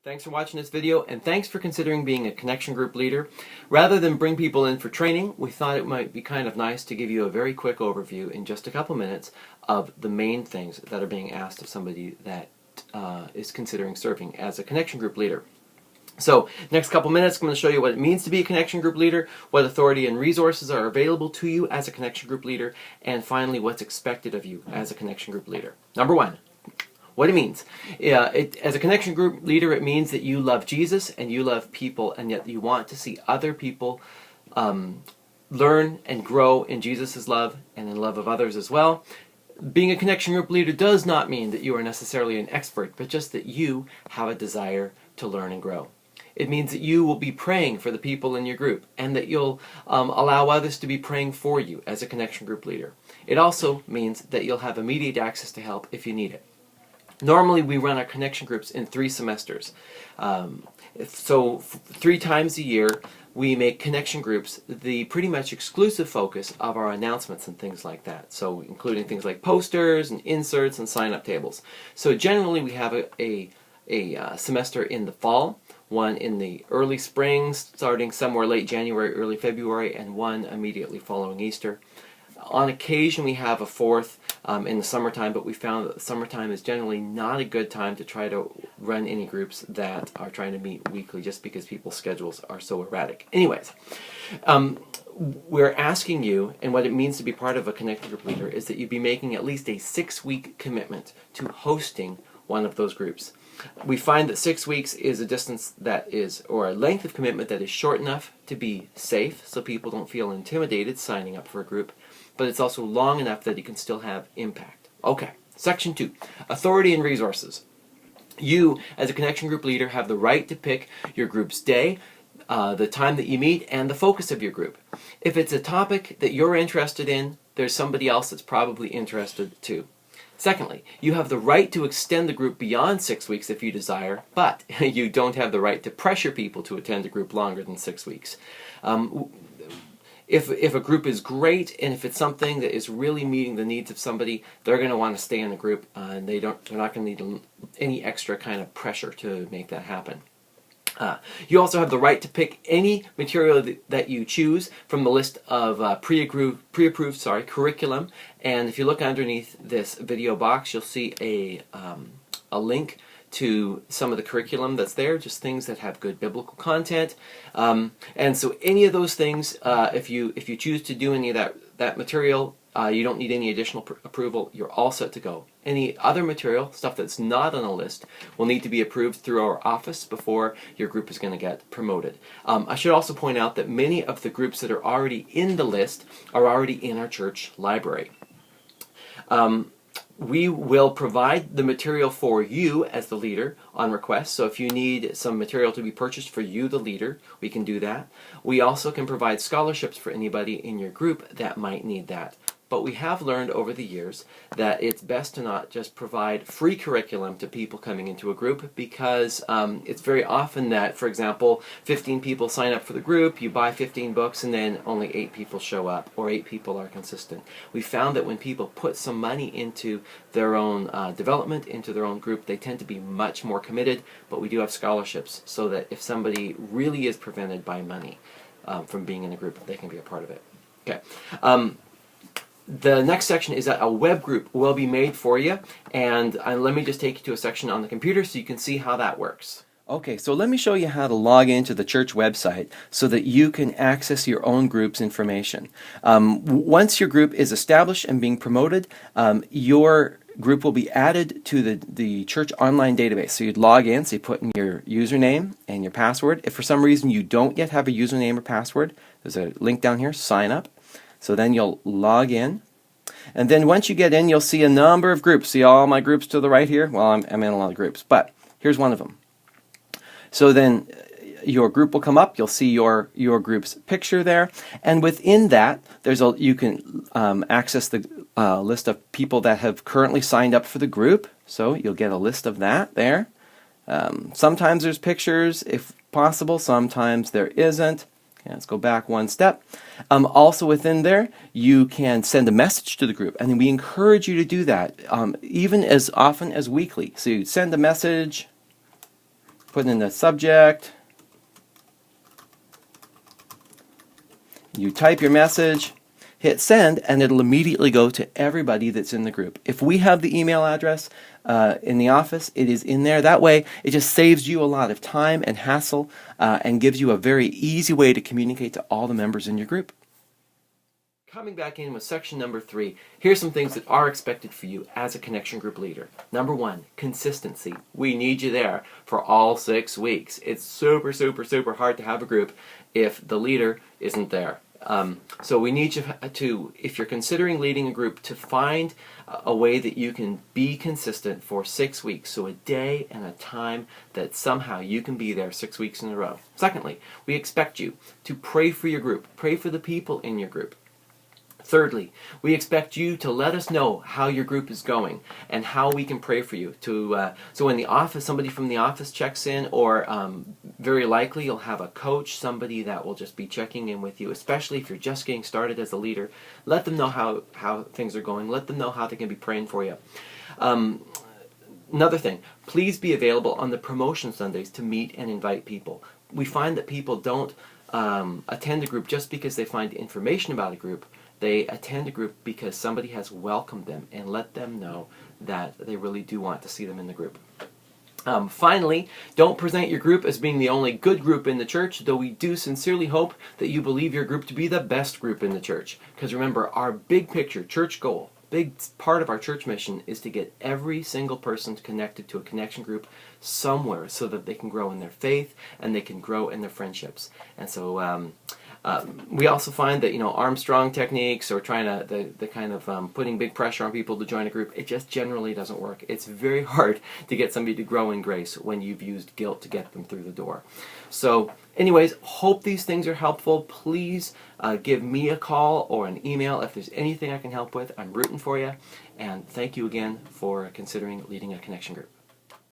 Thanks for watching this video, and thanks for considering being a connection group leader. Rather than bring people in for training, we thought it might be kind of nice to give you a very quick overview in just a couple minutes of the main things that are being asked of somebody that is considering serving as a connection group leader. So, next couple minutes, I'm going to show you what it means to be a connection group leader, what authority and resources are available to you as a connection group leader, and finally, what's expected of you as a connection group leader. Number one, what it means. As a connection group leader, it means that you love Jesus and you love people, and yet you want to see other people learn and grow in Jesus' love and in love of others as well. Being a connection group leader does not mean that you are necessarily an expert, but just that you have a desire to learn and grow. It means that you will be praying for the people in your group, and that you'll allow others to be praying for you as a connection group leader. It also means that you'll have immediate access to help if you need it. Normally, we run our connection groups in 3 semesters. So 3 times a year, we make connection groups the pretty much exclusive focus of our announcements and things like that. So including things like posters and inserts and sign-up tables. So generally, we have a semester in the fall, one in the early spring, starting somewhere late January, early February, and one immediately following Easter. On occasion, we have a 4th in the summertime, but we found that the summertime is generally not a good time to try to run any groups that are trying to meet weekly, just because people's schedules are so erratic. Anyways, we're asking you, and what it means to be part of a connected group leader is that you'd be making at least a 6-week commitment to hosting one of those groups. We find that 6 weeks is a distance that is, or a length of commitment that is short enough to be safe, so people don't feel intimidated signing up for a group, but it's also long enough that it can still have impact. Okay, section 2, authority and resources. You, as a connection group leader, have the right to pick your group's day, the time that you meet, and the focus of your group. If it's a topic that you're interested in, there's somebody else that's probably interested too. Secondly, you have the right to extend the group beyond 6 weeks if you desire, but you don't have the right to pressure people to attend a group longer than 6 weeks. If a group is great, and if it's something that is really meeting the needs of somebody, they're going to want to stay in the group, and they're not going to need any extra kind of pressure to make that happen. You also have the right to pick any material that you choose from the list of pre-approved curriculum. And if you look underneath this video box, you'll see a link to some of the curriculum that's there, just things that have good biblical content. And so any of those things, if you choose to do any of that material, you don't need any additional approval. You're all set to go. Any other material, stuff that's not on the list, will need to be approved through our office before your group is going to get promoted. I should also point out that many of the groups that are already in the list are already in our church library. We will provide the material for you as the leader on request. So if you need some material to be purchased for you, the leader, we can do that. We also can provide scholarships for anybody in your group that might need that. But we have learned over the years that it's best to not just provide free curriculum to people coming into a group, because it's very often that, for example, 15 people sign up for the group, you buy 15 books, and then only 8 people show up, or 8 people are consistent. We found that when people put some money into their own development, into their own group, they tend to be much more committed, but we do have scholarships so that if somebody really is prevented by money from being in a group, they can be a part of it. Okay. The next section is that a web group will be made for you, and let me just take you to a section on the computer so you can see how that works. Okay, so let me show you how to log into the church website so that you can access your own group's information. Once your group is established and being promoted, your group will be added to the church online database. So you'd log in, so you put in your username and your password. If for some reason you don't yet have a username or password, there's a link down here, sign up. So then you'll log in, and then once you get in, you'll see a number of groups. See all my groups to the right here? Well, I'm in a lot of groups, but here's one of them. So then your group will come up. You'll see your group's picture there, and within that, you can access the list of people that have currently signed up for the group. So you'll get a list of that there. Sometimes there's pictures, if possible. Sometimes there isn't. Okay, let's go back one step. Also within there, you can send a message to the group, and we encourage you to do that, even as often as weekly. So you send a message, put in the subject, you type your message, hit send, and it'll immediately go to everybody that's in the group. If we have the email address in the office, it is in there. That way, it just saves you a lot of time and hassle and gives you a very easy way to communicate to all the members in your group. Coming back in with section number 3, here's some things that are expected for you as a connection group leader. Number 1, consistency. We need you there for all 6 weeks. It's super, super, super hard to have a group if the leader isn't there. So we need you to, if you're considering leading a group, to find a way that you can be consistent for 6 weeks. So a day and a time that somehow you can be there 6 weeks in a row. Secondly, we expect you to pray for your group. Pray for the people in your group. Thirdly, we expect you to let us know how your group is going and how we can pray for you. So in the office, somebody from the office checks in, or very likely you'll have a coach, somebody that will just be checking in with you, especially if you're just getting started as a leader. Let them know how things are going. Let them know how they can be praying for you. Another thing, please be available on the promotion Sundays to meet and invite people. We find that people don't attend a group just because they find information about a group. They attend a group because somebody has welcomed them and let them know that they really do want to see them in the group. Finally, don't present your group as being the only good group in the church, though we do sincerely hope that you believe your group to be the best group in the church. Because remember, our big picture, church goal, big part of our church mission is to get every single person connected to a connection group somewhere so that they can grow in their faith and they can grow in their friendships. And so we also find that, Armstrong techniques or trying to, the kind of putting big pressure on people to join a group, it just generally doesn't work. It's very hard to get somebody to grow in grace when you've used guilt to get them through the door. So anyways, hope these things are helpful. Please give me a call or an email if there's anything I can help with. I'm rooting for you. And thank you again for considering leading a connection group.